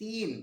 3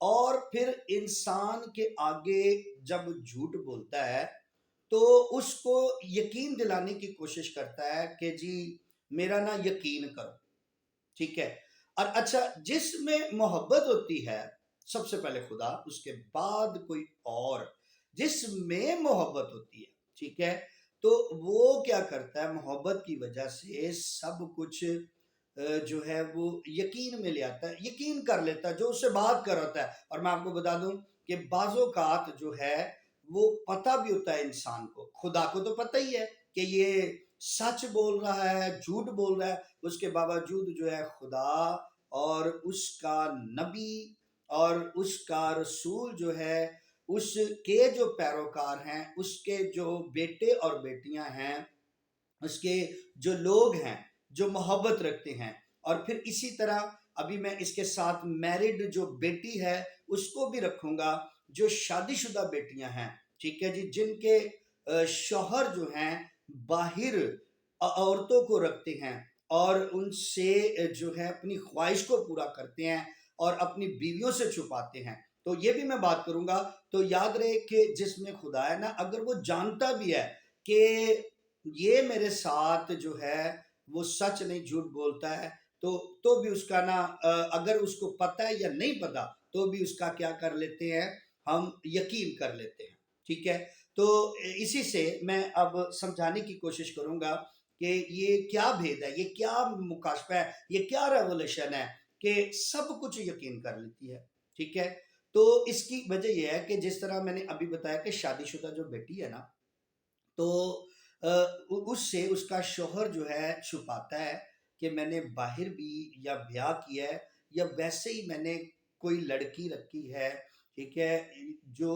اور پھر انسان کے آگے جب جھوٹ بولتا ہے تو اس کو یقین دلانے کی کوشش کرتا ہے کہ جی میرا نا یقین کرو، ٹھیک ہے۔ اور اچھا، جس میں محبت ہوتی ہے سب سے پہلے خدا، اس کے بعد کوئی اور، جس میں محبت ہوتی ہے، ٹھیک ہے، تو وہ کیا کرتا ہے، محبت کی وجہ سے سب کچھ جو ہے وہ یقین میں لے آتا ہے، یقین کر لیتا ہے جو اس سے بات کر رہا ہے۔ اور میں آپ کو بتا دوں کہ بعض اوقات جو ہے وہ پتہ بھی ہوتا ہے انسان کو، خدا کو تو پتہ ہی ہے کہ یہ سچ بول رہا ہے، جھوٹ بول رہا ہے، اس کے باوجود جو ہے خدا اور اس کا نبی اور اس کا رسول جو ہے، اس کے جو پیروکار ہیں، اس کے جو بیٹے اور بیٹیاں ہیں، اس کے جو لوگ ہیں جو محبت رکھتے ہیں، اور پھر اسی طرح ابھی میں اس کے ساتھ میرڈ جو بیٹی ہے اس کو بھی رکھوں گا، جو شادی شدہ بیٹیاں ہیں، ٹھیک ہے جی، جن کے شوہر جو ہیں باہر عورتوں کو رکھتے ہیں اور ان سے جو ہے اپنی خواہش کو پورا کرتے ہیں اور اپنی بیویوں سے چھپاتے ہیں، تو یہ بھی میں بات کروں گا۔ تو یاد رہے کہ جس میں خدا ہے نا، اگر وہ جانتا بھی ہے کہ یہ میرے ساتھ جو ہے وہ سچ نہیں جھوٹ بولتا ہے، تو بھی اس کا نا اگر اس کو پتہ ہے یا نہیں پتہ تو بھی اس کا کیا کر لیتے ہیں، ہم یقین کر لیتے ہیں، ٹھیک ہے۔ تو اسی سے میں اب سمجھانے کی کوشش کروں گا کہ یہ کیا بھید ہے، یہ کیا مکاشفہ ہے، یہ کیا ریولیشن ہے کہ سب کچھ یقین کر لیتی ہے، ٹھیک ہے۔ تو اس کی وجہ یہ ہے کہ جس طرح میں نے ابھی بتایا کہ شادی شدہ جو بیٹی ہے نا، تو اس سے اس کا شوہر جو ہے چھپاتا ہے کہ میں نے باہر بھی یا بیاہ کیا ہے یا ویسے ہی میں نے کوئی لڑکی رکھی ہے، ٹھیک ہے، جو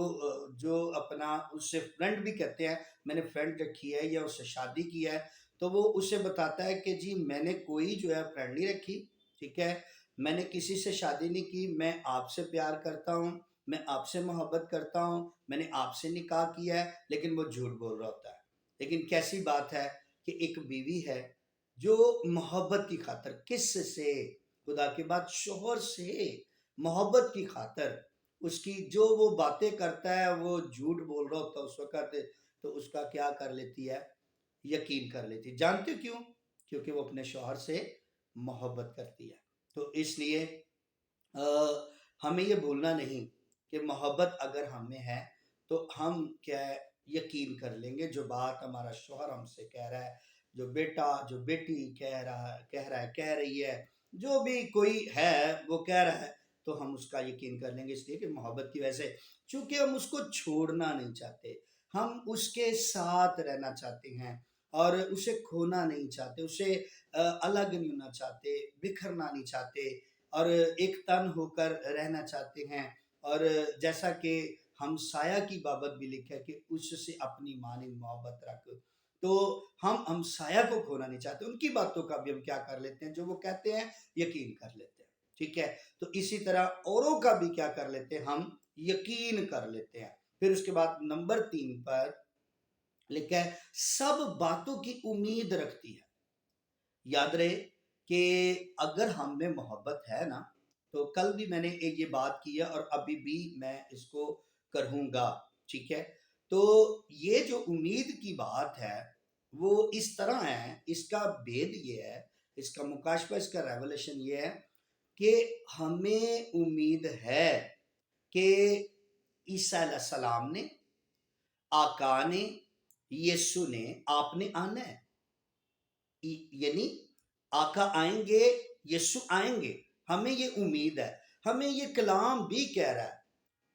جو اپنا اس سے فرینڈ بھی کہتے ہیں، میں نے فرینڈ رکھی ہے یا اس سے شادی کی ہے، تو وہ اسے بتاتا ہے کہ جی میں نے کوئی جو ہے فرینڈ نہیں رکھی، ٹھیک ہے، میں نے کسی سے شادی نہیں کی، میں آپ سے پیار کرتا ہوں، میں آپ سے محبت کرتا ہوں، میں نے آپ سے نکاح کیا ہے، لیکن وہ جھوٹ بول رہا ہوتا ہے۔ لیکن کیسی بات ہے کہ ایک بیوی ہے جو محبت کی خاطر، کس سے، خدا کے بعد شوہر سے، محبت کی خاطر اس کی جو وہ باتیں کرتا ہے وہ جھوٹ بول رہا ہوتا ہے اس وقت، تو اس کا کیا کر لیتی ہے، یقین کر لیتی ہے۔ جانتے کیوں؟ کیونکہ وہ اپنے شوہر سے محبت کرتی ہے۔ تو اس لیے ہمیں یہ بھولنا نہیں کہ محبت اگر ہم میں ہے تو ہم کیا ہے، یقین کر لیں گے جو بات ہمارا شوہر ہم سے کہہ رہا ہے، جو بیٹا جو بیٹی کہہ رہی ہے، جو بھی کوئی ہے وہ کہہ رہا ہے، تو ہم اس کا یقین کر لیں گے، اس لیے کہ محبت کی وجہ سے، چونکہ ہم اس کو چھوڑنا نہیں چاہتے، ہم اس کے ساتھ رہنا چاہتے ہیں اور اسے کھونا نہیں چاہتے، اسے الگ نہیں ہونا چاہتے، بکھرنا نہیں چاہتے، اور ایک تن ہو کر رہنا چاہتے ہیں۔ اور جیسا کہ ہم سایہ کی بابت بھی لکھا ہے کہ اس سے اپنی مانند محبت رکھ، تو ہم سایہ کو کھونا نہیں چاہتے، ان کی باتوں کا بھی ہم کیا کر لیتے ہیں، جو وہ کہتے ہیں یقین کر لیتے ہیں، ٹھیک ہے۔ تو اسی طرح اوروں کا بھی کیا کر لیتے ہیں، ہم یقین کر لیتے ہیں۔ پھر اس کے بعد نمبر 3 پر لکھا ہے سب باتوں کی امید رکھتی ہے۔ یاد رہے کہ اگر ہم میں محبت ہے نا، تو کل بھی میں نے ایک یہ بات کی ہے اور ابھی بھی میں اس کو کروں گا، ٹھیک ہے۔ تو یہ جو امید کی بات ہے وہ اس طرح ہے، اس کا بھید یہ ہے، اس کا مکاشفہ، اس کا ریولیشن یہ ہے کہ ہمیں امید ہے کہ عیسیٰ علیہ السلام نے، آقا نے، یسوع نے، آپ نے آنا ہے، یعنی آقا آئیں گے، یسوع آئیں گے، ہمیں یہ امید ہے، ہمیں یہ کلام بھی کہہ رہا ہے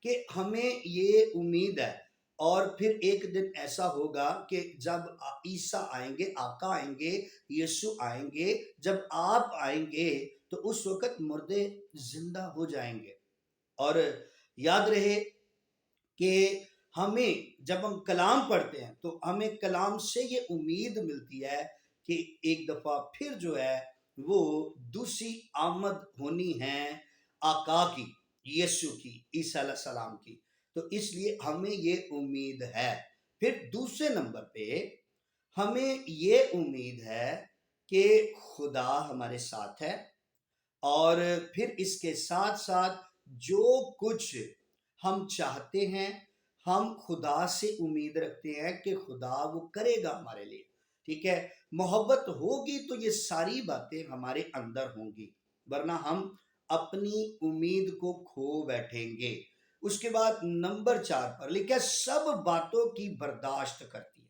کہ ہمیں یہ امید ہے۔ اور پھر ایک دن ایسا ہوگا کہ جب عیسیٰ آئیں گے، آقا آئیں گے، یسوع آئیں گے، جب آپ آئیں گے تو اس وقت مردے زندہ ہو جائیں گے۔ اور یاد رہے کہ ہمیں جب ہم کلام پڑھتے ہیں تو ہمیں کلام سے یہ امید ملتی ہے کہ ایک دفعہ پھر جو ہے وہ دوسری آمد ہونی ہے آقا کی، یسوع کی، عیسیٰ علیہ السلام کی، تو اس لیے ہمیں یہ امید ہے۔ پھر دوسرے نمبر پہ ہمیں یہ امید ہے کہ خدا ہمارے ساتھ ہے، اور پھر اس کے ساتھ ساتھ جو کچھ ہم چاہتے ہیں ہم خدا سے امید رکھتے ہیں کہ خدا وہ کرے گا ہمارے لیے، ٹھیک ہے۔ محبت ہوگی تو یہ ساری باتیں ہمارے اندر ہوں گی، ورنہ ہم اپنی امید کو کھو بیٹھیں گے۔ اس کے بعد نمبر 4 پر لکھا سب باتوں کی برداشت کرتی ہے۔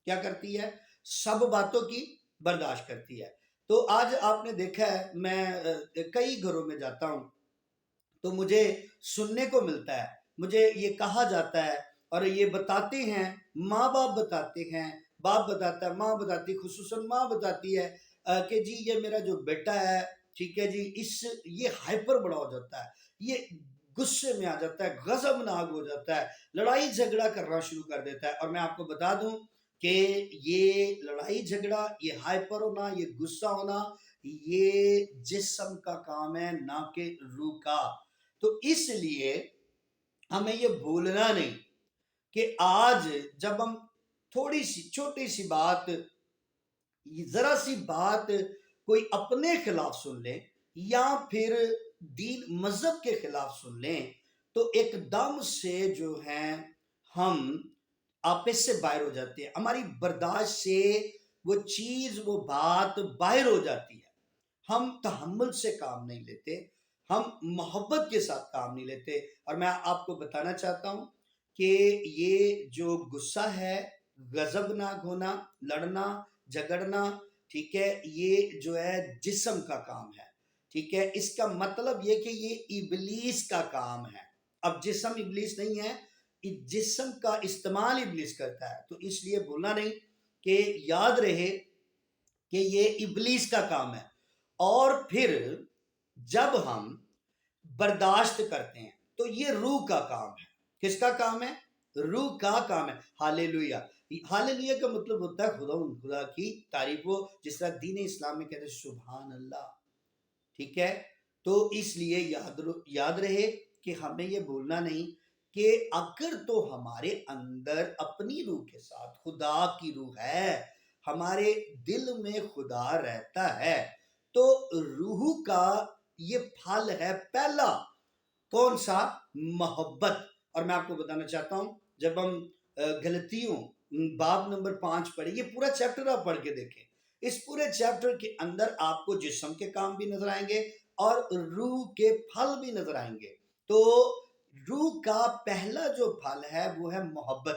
کیا کرتی ہے؟ سب باتوں کی برداشت کرتی ہے۔ تو آج آپ نے دیکھا ہے، میں کئی گھروں میں جاتا ہوں تو مجھے سننے کو ملتا ہے، مجھے یہ کہا جاتا ہے اور یہ بتاتے ہیں، ماں باپ بتاتے ہیں، باپ بتاتا ہے، ماں بتاتی، خصوصاً ماں بتاتی ہے کہ جی یہ میرا جو بیٹا ہے، ٹھیک ہے جی، یہ ہائپر بڑا ہو جاتا ہے، یہ غصے میں آ جاتا ہے، غضب ناک ہو جاتا ہے، لڑائی جھگڑا کرنا شروع کر دیتا ہے۔ اور میں آپ کو بتا دوں کہ یہ لڑائی جھگڑا، یہ ہائپر ہونا، یہ غصہ ہونا، یہ جسم کا کام ہے، نہ کہ روح کا۔ تو اس لیے ہمیں یہ بھولنا نہیں کہ آج جب ہم تھوڑی سی چھوٹی سی بات، ذرا سی بات کوئی اپنے خلاف سن لیں یا پھر دین مذہب کے خلاف سن لیں تو ایک دم سے جو ہے ہم آپس سے باہر ہو جاتے ہیں، ہماری برداشت سے وہ چیز، وہ بات باہر ہو جاتی ہے۔ ہم تحمل سے کام نہیں لیتے، ہم محبت کے ساتھ کام نہیں لیتے۔ اور میں آپ کو بتانا چاہتا ہوں کہ یہ جو غصہ ہے، غضبناک ہونا، لڑنا جھگڑنا، ٹھیک ہے، یہ جو ہے جسم کا کام ہے، ٹھیک ہے۔ اس کا مطلب یہ کہ یہ ابلیس کا کام ہے۔ اب جسم ابلیس نہیں ہے، جسم کا استعمال ابلیس کرتا ہے، تو اس لیے بھولنا نہیں کہ یاد رہے کہ یہ ابلیس کا کام ہے۔ اور پھر جب ہم برداشت کرتے ہیں تو یہ روح کا کام ہے۔ کس کا کام ہے؟ روح کا کام ہے۔ ہاللیلویہ۔ ہاللیلویہ کا مطلب ہوتا ہے خدا کی تعریف ہو، جس طرح دین اسلام میں کہتے ہیں سبحان اللہ، ٹھیک ہے۔ تو اس لیے یاد رہے کہ ہمیں یہ بھولنا نہیں کہ اگر تو ہمارے اندر اپنی روح کے ساتھ خدا کی روح ہے، ہمارے دل میں خدا رہتا ہے، تو روح کا یہ پھل ہے پہلا، کون سا؟ محبت۔ اور میں آپ کو بتانا چاہتا ہوں، جب ہم غلطیوں باب نمبر 5 پڑھیں، یہ پورا چیپٹر آپ پڑھ کے دیکھیں، اس پورے چیپٹر کے اندر آپ کو جسم کے کام بھی نظر آئیں گے اور روح کے پھل بھی نظر آئیں گے۔ تو روح کا پہلا جو پھل ہے وہ ہے محبت،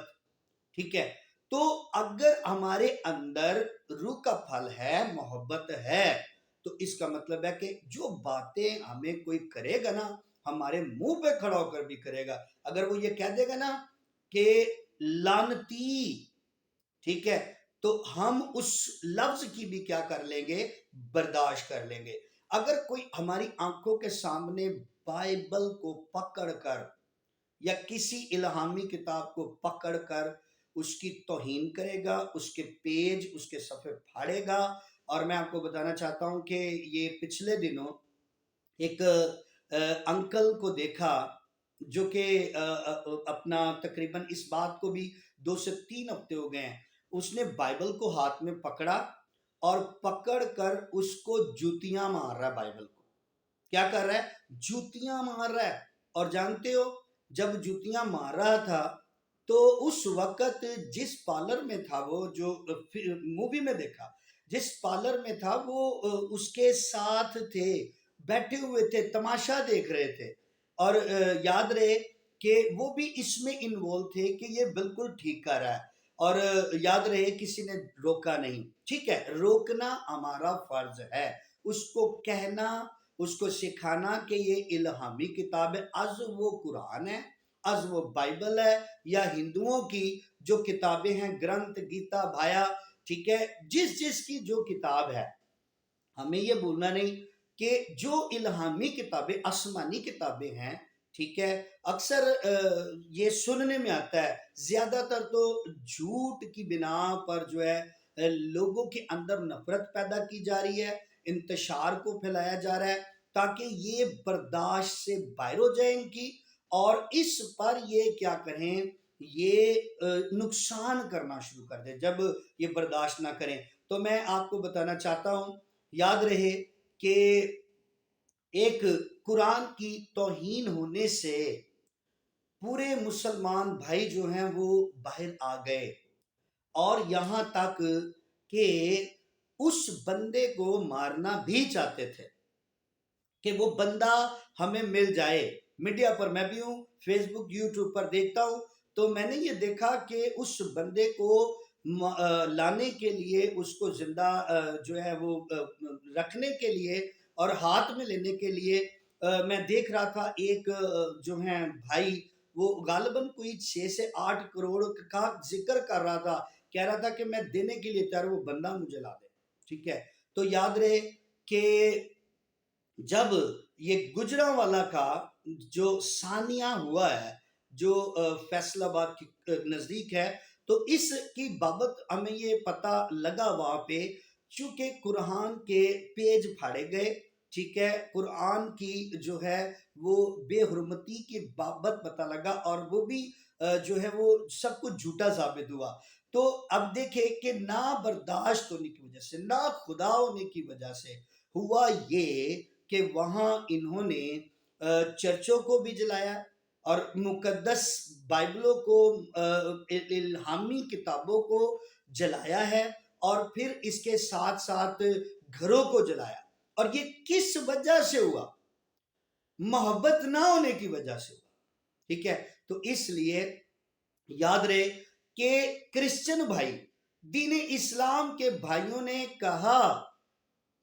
ٹھیک ہے۔ تو اگر ہمارے اندر روح کا پھل ہے، محبت ہے، تو اس کا مطلب ہے کہ جو باتیں ہمیں کوئی کرے گا نا، ہمارے منہ پہ کھڑا ہو کر بھی کرے گا۔ اگر وہ یہ کہہ دے گا نا کہ لعنتی، ٹھیک ہے، تو ہم اس لفظ کی بھی کیا کر لیں گے؟ برداشت کر لیں گے۔ اگر کوئی ہماری آنکھوں کے سامنے بائبل کو پکڑ کر یا کسی الہامی کتاب کو پکڑ کر اس کی توہین کرے گا، اس کے پیج، اس کے صفحے پھاڑے گا، اور میں آپ کو بتانا چاہتا ہوں کہ یہ پچھلے دنوں ایک انکل کو دیکھا جو کہ اپنا تقریباً اس بات کو بھی 2 سے 3 ہفتے ہو گئے ہیں، اس نے بائبل کو ہاتھ میں پکڑا اور پکڑ کر اس کو جوتیاں مار رہا ہے، بائبل کو کیا کر رہا ہے؟ جوتیاں مار رہا ہے۔ اور جانتے ہو جب جوتیاں مار رہا تھا تو اس وقت جس پارلر میں تھا، وہ جو مووی میں دیکھا، جس پارلر میں تھا وہ اس کے ساتھ تھے، بیٹھے ہوئے تھے، تماشا دیکھ رہے تھے، اور یاد رہے کہ وہ بھی اس میں انوالو تھے کہ یہ بالکل ٹھیک کر رہا ہے، اور یاد رہے کسی نے روکا نہیں، ٹھیک ہے۔ روکنا ہمارا فرض ہے، اس کو کہنا، اس کو سکھانا کہ یہ الہامی کتاب ہے، از وہ قرآن ہے، از وہ بائبل ہے، یا ہندوؤں کی جو کتابیں ہیں، گرنتھ، گیتا، بھایا، ٹھیک ہے، جس کی جو کتاب ہے، ہمیں یہ بولنا نہیں کہ جو الہامی کتابیں، آسمانی کتابیں ہیں، ٹھیک ہے، اکثر یہ سننے میں آتا ہے، زیادہ تر تو جھوٹ کی بنا پر جو ہے لوگوں کے اندر نفرت پیدا کی جا رہی ہے، انتشار کو پھیلایا جا رہا ہے تاکہ یہ برداشت سے باہر ہو جائیں ان کی، اور اس پر یہ کیا کریں، یہ نقصان کرنا شروع کر دیں جب یہ برداشت نہ کریں۔ تو میں آپ کو بتانا چاہتا ہوں، یاد رہے کہ ایک قرآن کی توہین ہونے سے پورے مسلمان بھائی جو ہیں وہ باہر آ گئے، اور یہاں تک کہ اس بندے کو مارنا بھی چاہتے تھے کہ وہ بندہ ہمیں مل جائے۔ میڈیا پر میں بھی ہوں، فیس بک یوٹیوب پر دیکھتا ہوں، تو میں نے یہ دیکھا کہ اس بندے کو لانے کے لیے، اس کو زندہ جو ہے وہ رکھنے کے لیے اور ہاتھ میں لینے کے لیے میں دیکھ رہا تھا ایک جو ہے بھائی، وہ غالباً کوئی 6 سے 8 کروڑ کا ذکر کر رہا تھا، کہہ رہا تھا کہ میں دینے کے لیے تیار، وہ بندہ مجھے لا دے۔ ٹھیک ہے، تو یاد رہے کہ جب یہ گجرانوالہ کا جو ثانیہ ہوا ہے، جو فیصل آباد کے نزدیک ہے، تو اس کی بابت ہمیں یہ پتہ لگا وہاں پہ، چونکہ قرآن کے پیج پھاڑے گئے، ٹھیک ہے، قرآن کی جو ہے وہ بے حرمتی کی بابت پتہ لگا، اور وہ بھی جو ہے وہ سب کچھ جھوٹا ثابت ہوا۔ تو اب دیکھیں کہ نہ برداشت ہونے کی وجہ سے، نہ خدا ہونے کی وجہ سے ہوا یہ کہ وہاں انہوں نے چرچوں کو بھی جلایا، اور مقدس بائبلوں کو، الہامی کتابوں کو جلایا ہے، اور پھر اس کے ساتھ ساتھ گھروں کو جلایا۔ اور یہ کس وجہ سے ہوا؟ محبت نہ ہونے کی وجہ سے ہوا۔ ٹھیک ہے، تو اس لیے یاد رہے کہ کرسچن بھائی، دین اسلام کے بھائیوں نے کہا،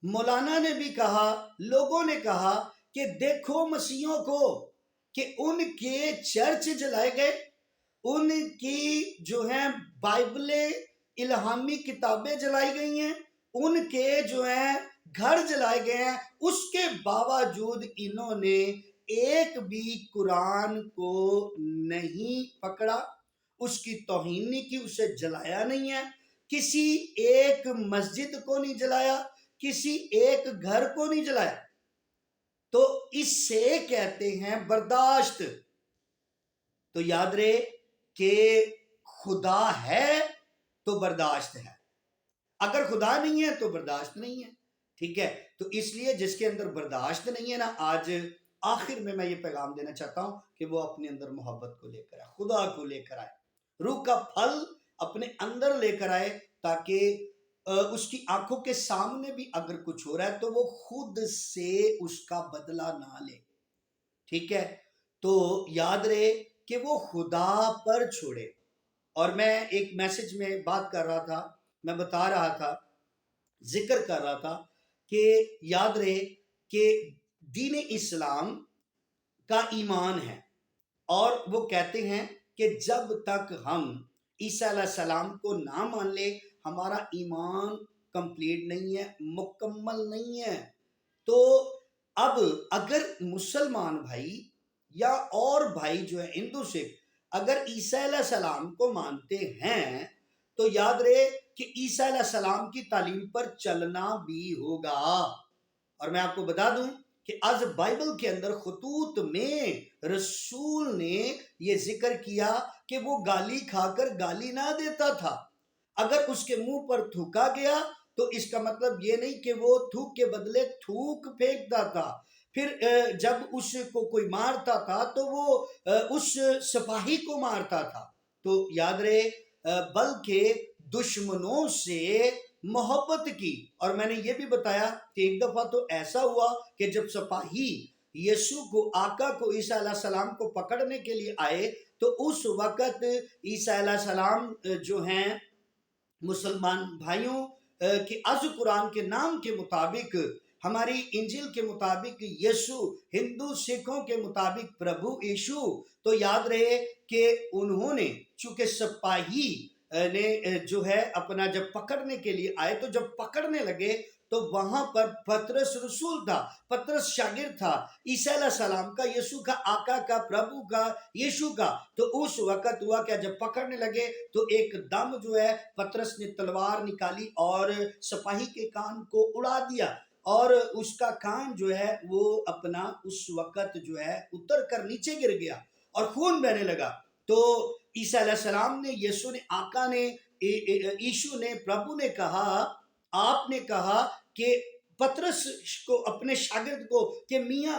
مولانا نے بھی کہا، لوگوں نے کہا کہ دیکھو مسیحوں کو کہ ان کے چرچ جلائے گئے، ان کی جو ہیں بائبلیں، الہامی کتابیں جلائی گئی ہیں، ان کے جو ہیں گھر جلائے گئے ہیں، اس کے باوجود انہوں نے ایک بھی قرآن کو نہیں پکڑا، اس کی توہین نہیں کی، اسے جلایا نہیں ہے، کسی ایک مسجد کو نہیں جلایا، کسی ایک گھر کو نہیں جلایا۔ تو اس سے کہتے ہیں برداشت۔ تو یاد رہے کہ خدا ہے تو برداشت ہے، اگر خدا نہیں ہے تو برداشت نہیں ہے۔ ٹھیک ہے، تو اس لیے جس کے اندر برداشت نہیں ہے نا، آج آخر میں یہ پیغام دینا چاہتا ہوں کہ وہ اپنے اندر محبت کو لے کر آئے، خدا کو لے کر آئے، روح کا پھل اپنے اندر لے کر آئے، تاکہ اس کی آنکھوں کے سامنے بھی اگر کچھ ہو رہا ہے تو وہ خود سے اس کا بدلہ نہ لے۔ ٹھیک ہے، تو یاد رہے کہ وہ خدا پر چھوڑے۔ اور میں ایک میسج میں بات کر رہا تھا، میں بتا رہا تھا، ذکر کر رہا تھا کہ یاد رہے کہ دین اسلام کا ایمان ہے، اور وہ کہتے ہیں کہ جب تک ہم عیسیٰ علیہ السلام کو نہ مان لے، ہمارا ایمان کمپلیٹ نہیں ہے، مکمل نہیں ہے۔ تو اب اگر مسلمان بھائی یا اور بھائی جو ہے ہندو سکھ، اگر عیسیٰ علیہ السلام کو مانتے ہیں تو یاد رہے کہ عیسیٰ علیہ السلام کی تعلیم پر چلنا بھی ہوگا۔ اور میں آپ کو بتا دوں کہ آج بائبل کے اندر خطوط میں رسول نے یہ ذکر کیا کہ وہ گالی کھا کر گالی نہ دیتا تھا، اگر اس کے منہ پر تھوکا گیا تو اس کا مطلب یہ نہیں کہ وہ تھوک کے بدلے تھوک پھینکتا تھا، پھر جب اس کو کوئی مارتا تھا تو وہ اس سپاہی کو مارتا تھا۔ تو یاد رہے بلکہ دشمنوں سے محبت کی۔ اور میں نے یہ بھی بتایا کہ ایک دفعہ تو ایسا ہوا کہ جب سپاہی یسوع کو، آقا کو، عیسیٰ علیہ السلام کو پکڑنے کے لیے آئے تو اس وقت عیسیٰ علیہ السلام جو ہیں مسلمان بھائیوں کہ از قرآن کے نام کے مطابق، ہماری انجیل کے مطابق یسوع، ہندو سکھوں کے مطابق پربھو یشوع، تو یاد رہے کہ انہوں نے، چونکہ سپاہی نے جو ہے اپنا جب پکڑنے کے لیے آئے، تو جب پکڑنے لگے تو وہاں پر پطرس رسول تھا، پطرس شاگرد تھا عیسیٰ علیہ السلام کا، یسوع کا، آقا کا، پربھو کا، یشوع کا۔ تو اس وقت ہوا کہ جب پکڑنے لگے تو ایک دم جو ہے پطرس نے تلوار نکالی اور سپاہی کے کان کو اڑا دیا، اور اس کا کان جو ہے وہ اپنا اس وقت جو ہے اتر کر نیچے گر گیا اور خون بہنے لگا۔ تو عیسیٰ علیہ السلام نے، یسوع نے، آقا نے، یشوع نے، پربھو نے کہا، آپ نے کہا کہ پطرس کو، اپنے شاگرد کو، کہ میاں